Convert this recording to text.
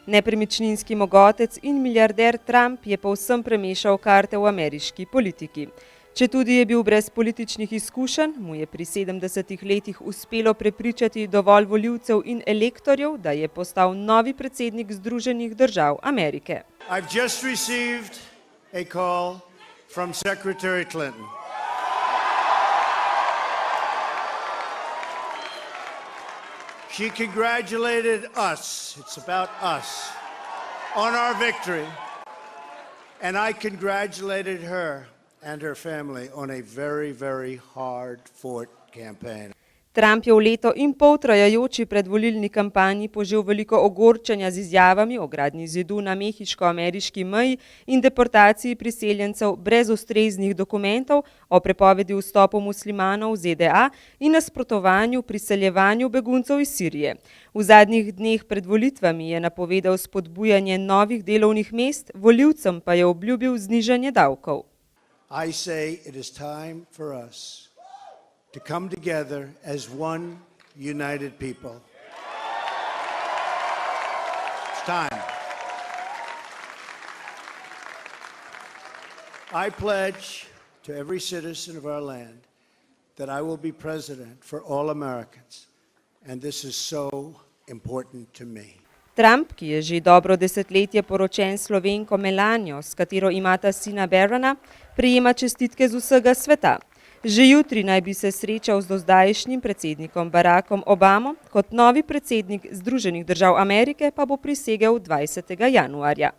Nepremičninski mogotec in milijarder Trump je povsem premešal karte v ameriški politiki. Četudi je bil brez političnih izkušenj, mu je pri 70 letih uspelo prepričati dovolj volivcev in elektorjev, da je postal novi predsednik Združenih držav Amerike. I've just received a call from Secretary Clinton. She congratulated us, it's about us, on our victory. And I congratulated her and her family on a very, very hard-fought campaign. Trump je v leto in pol trajajoči predvolilni kampanji požel veliko ogorčenja z izjavami o gradnji zidu na mehiško-ameriški meji in deportaciji priseljencev brez ustreznih dokumentov, o prepovedi vstopu muslimanov v ZDA in nasprotovanju priseljevanju beguncev iz Sirije. V zadnjih dneh pred volitvami je napovedal spodbujanje novih delovnih mest, volivcem pa je obljubil znižanje davkov. I say it is time for us to come together as one united people. It's time. I pledge to every citizen of our land that I will be president for all Americans, and this is so important to me. Trump, ki je že dobro desetletje poročen s Slovenko Melanijo, s katero imata sina Barrona, prejema čestitke z vsega sveta. Že jutri naj bi se srečal z dozdajšnjim predsednikom Barackom Obamo, kot novi predsednik Združenih držav Amerike pa bo prisegel 20. januarja.